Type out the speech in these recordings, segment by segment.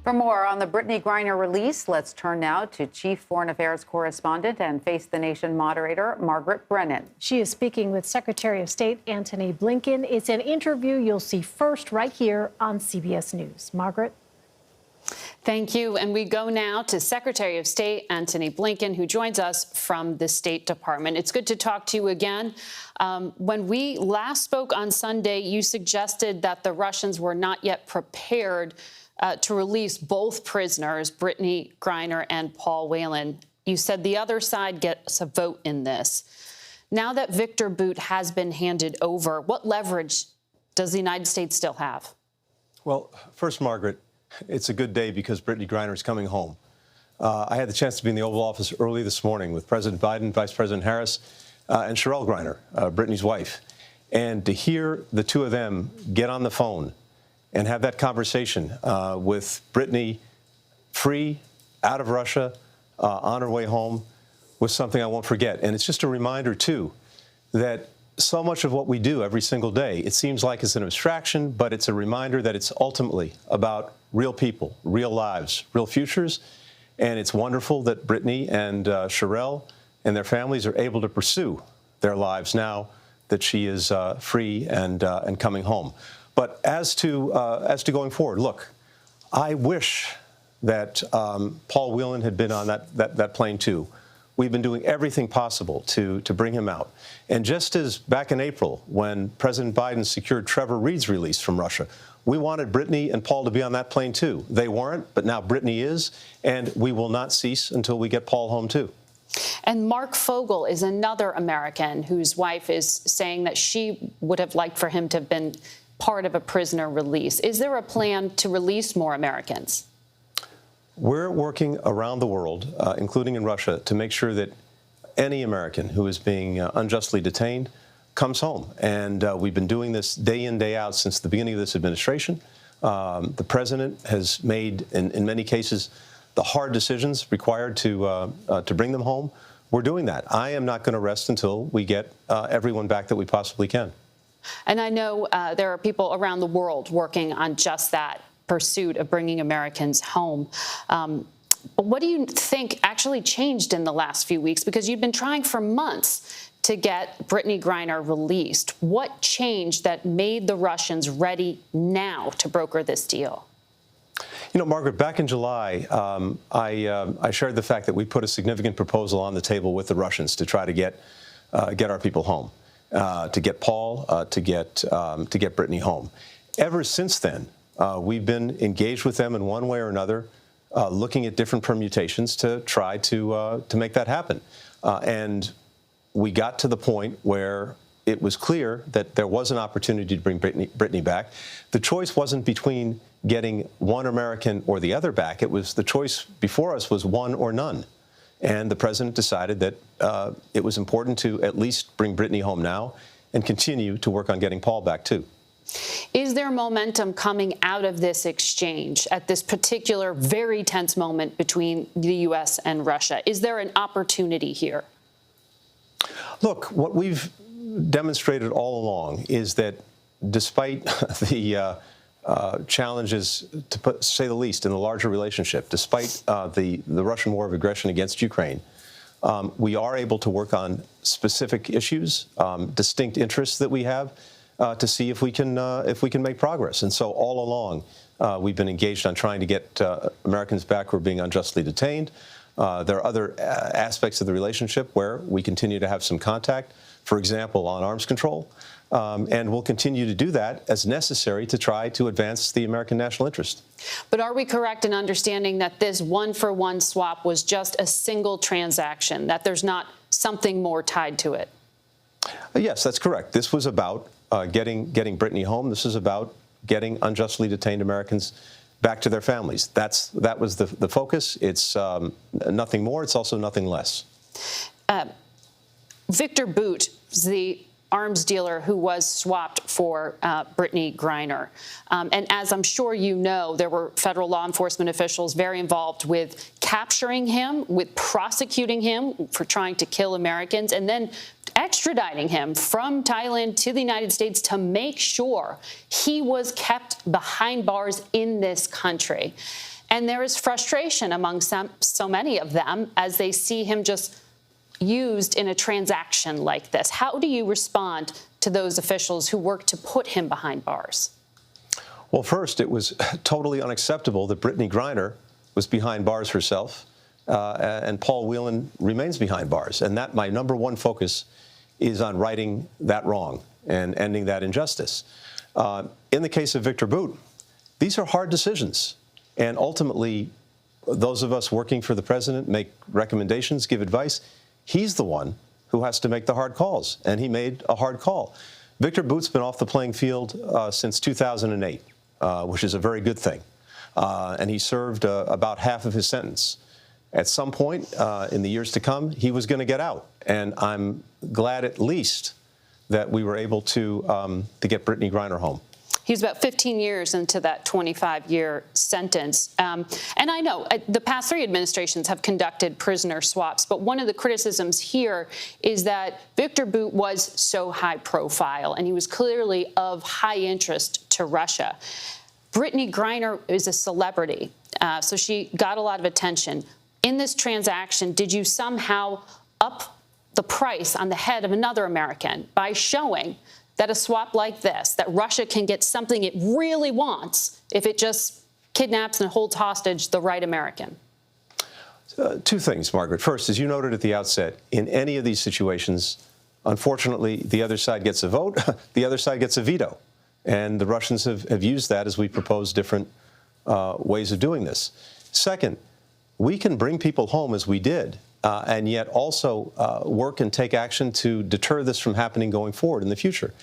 For more on the Brittney Griner release, let's turn now to Chief Foreign Affairs Correspondent and Face the Nation moderator, Margaret Brennan. She is speaking with Secretary of State Antony Blinken. It's an interview you'll see first right here on CBS News. Margaret? Thank you. And we go now to Secretary of State Antony Blinken, who joins us from the State Department. It's good to talk to you again. When we last spoke on Sunday, you suggested that the Russians were not yet prepared to release both prisoners, Brittney Griner and Paul Whelan. You said the other side gets a vote in this. Now that Victor Bout has been handed over, what leverage does the United States still have? Well, first, Margaret, it's a good day because Brittney Griner is coming home. I had the chance to be in the Oval Office early this morning with President Biden, Vice President Harris, and Sherelle Griner, Brittney's wife. And to hear the two of them get on the phone and have that conversation with Brittney free, out of Russia, on her way home, was something I won't forget. And it's just a reminder, too, that so much of what we do every single day, it seems like it's an abstraction, but it's a reminder that it's ultimately about real people, real lives, real futures. And it's wonderful that Brittney and Sherelle and their families are able to pursue their lives now that she is free and coming home. But as to going forward, look, I wish that Paul Whelan had been on that plane too. We've been doing everything possible to bring him out. And just as back in April, when President Biden secured Trevor Reed's release from Russia, we wanted Brittney and Paul to be on that plane too. They weren't, but now Brittney is, and we will not cease until we get Paul home too. And Mark Fogel is another American whose wife is saying that she would have liked for him to have been part of a prisoner release. Is there a plan to release more Americans? We're working around the world, including in Russia, to make sure that any American who is being unjustly detained comes home. And we've been doing this day in, day out since the beginning of this administration. The president has made, in many cases, the hard decisions required to bring them home. We're doing that. I am not going to rest until we get everyone back that we possibly can. And I know there are people around the world working on just that pursuit of bringing Americans home. But what do you think actually changed in the last few weeks? Because you've been trying for months to get Brittney Griner released. What changed that made the Russians ready now to broker this deal? You know, Margaret, back in July, I shared the fact that we put a significant proposal on the table with the Russians to try to get our people home, to get Paul, to get Brittney home. Ever since then, we've been engaged with them in one way or another, looking at different permutations to try to make that happen. And we got to the point where it was clear that there was an opportunity to bring Brittney back. The choice wasn't between getting one American or the other back. It was the choice before us was one or none. And the president decided that it was important to at least bring Brittney home now and continue to work on getting Paul back, too. Is there momentum coming out of this exchange at this particular very tense moment between the U.S. and Russia? Is there an opportunity here? Look, what we've demonstrated all along is that despite the challenges, to say the least, in the larger relationship, despite the Russian war of aggression against Ukraine, we are able to work on specific issues, distinct interests that we have, to see if we can make progress. And so all along, we've been engaged on trying to get Americans back who are being unjustly detained. There are other aspects of the relationship where we continue to have some contact, for example, on arms control. And we'll continue to do that as necessary to try to advance the American national interest. But are we correct in understanding that this one-for-one swap was just a single transaction, that there's not something more tied to it? Yes, that's correct. This was about getting Brittney home. This is about getting unjustly detained Americans back to their families. That was the focus. It's nothing more. It's also nothing less. Victor Bout, the arms dealer who was swapped for Brittney Griner. And as I'm sure you know, there were federal law enforcement officials very involved with capturing him, with prosecuting him for trying to kill Americans, and then extraditing him from Thailand to the United States to make sure he was kept behind bars in this country. And there is frustration among so many of them as they see him just used in a transaction like this. How do you respond to those officials who work to put him behind bars? Well, first, it was totally unacceptable that Brittany Griner was behind bars herself, and Paul Whelan remains behind bars. And that my number one focus is on righting that wrong and ending that injustice. In the case of Victor Bout, these are hard decisions. And ultimately, those of us working for the president make recommendations, give advice. He's the one who has to make the hard calls, and he made a hard call. Victor Bout's been off the playing field since 2008, which is a very good thing. And he served about half of his sentence. At some point in the years to come, he was going to get out. And I'm glad at least that we were able to get Brittany Griner home. He's about 15 years into that 25-year sentence. And I know the past 3 administrations have conducted prisoner swaps, but one of the criticisms here is that Victor Bout was so high profile, and he was clearly of high interest to Russia. Brittany Griner is a celebrity, so she got a lot of attention. In this transaction, did you somehow up the price on the head of another American by showing that a swap like this, that Russia can get something it really wants if it just kidnaps and holds hostage the right American? Two things, Margaret. First, as you noted at the outset, in any of these situations, unfortunately, the other side gets a vote, the other side gets a veto. And the Russians have used that as we propose different ways of doing this. Second, we can bring people home as we did, and yet also work and take action to deter this from happening going forward in the future.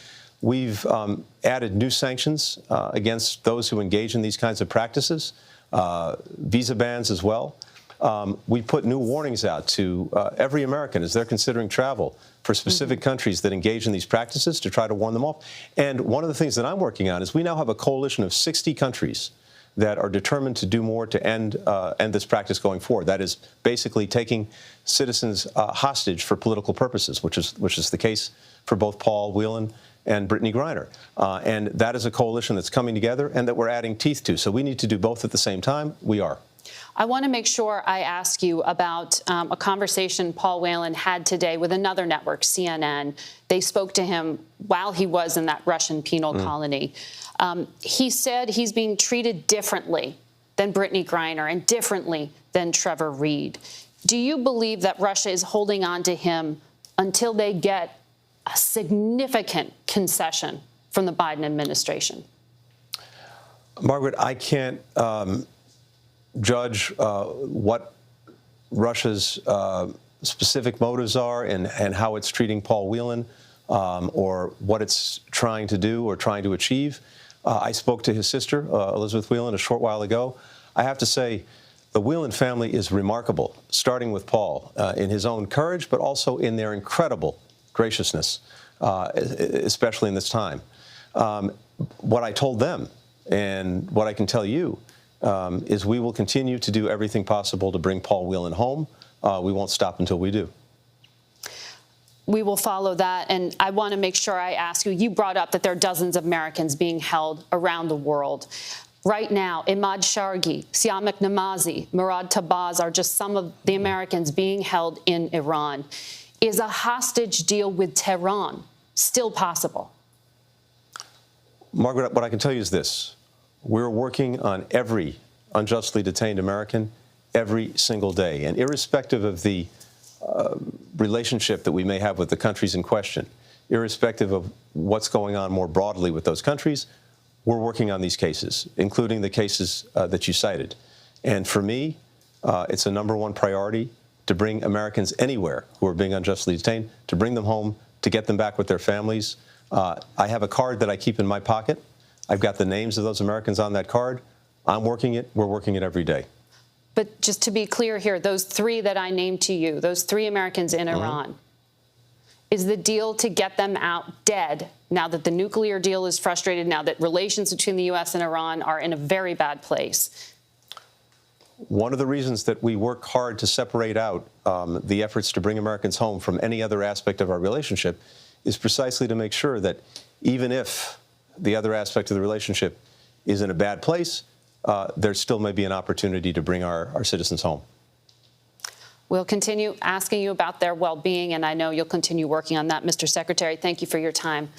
We've added new sanctions against those who engage in these kinds of practices, visa bans as well. We put new warnings out to every American as they're considering travel for specific countries that engage in these practices to try to warn them off. And one of the things that I'm working on is we now have a coalition of 60 countries that are determined to do more to end this practice going forward. That is basically taking citizens hostage for political purposes, which is the case for both Paul Whelan and Brittany Griner. And that is a coalition that's coming together and that we're adding teeth to. So we need to do both at the same time. We are. I want to make sure I ask you about a conversation Paul Whelan had today with another network, CNN. They spoke to him while he was in that Russian penal colony. He said he's being treated differently than Brittany Griner and differently than Trevor Reed. Do you believe that Russia is holding on to him until they get a significant concession from the Biden administration? Margaret, I can't judge what Russia's specific motives are and how it's treating Paul Whelan or what it's trying to do or trying to achieve. I spoke to his sister, Elizabeth Whelan, a short while ago. I have to say, the Whelan family is remarkable, starting with Paul in his own courage, but also in their incredible graciousness, especially in this time. What I told them and what I can tell you is we will continue to do everything possible to bring Paul Whelan home. We won't stop until we do. We will follow that. And I want to make sure I ask you, you brought up that there are dozens of Americans being held around the world. Right now, Imad Shargi, Siamak Namazi, Murad Tabaz are just some of the Americans being held in Iran. Is a hostage deal with Tehran still possible? Margaret, what I can tell you is this. We're working on every unjustly detained American every single day. And irrespective of the relationship that we may have with the countries in question, irrespective of what's going on more broadly with those countries, we're working on these cases, including the cases that you cited. And for me, it's a number one priority to bring Americans anywhere who are being unjustly detained, to bring them home, to get them back with their families. I have a card that I keep in my pocket. I've got the names of those Americans on that card. I'm working it. We're working it every day. But just to be clear here, those 3 that I named to you, those 3 Americans in Iran, is the deal to get them out dead now that the nuclear deal is frustrated, now that relations between the U.S. and Iran are in a very bad place? One of the reasons that we work hard to separate out the efforts to bring Americans home from any other aspect of our relationship is precisely to make sure that even if the other aspect of the relationship is in a bad place, there still may be an opportunity to bring our citizens home. We'll continue asking you about their well-being, and I know you'll continue working on that, Mr. Secretary. Thank you for your time.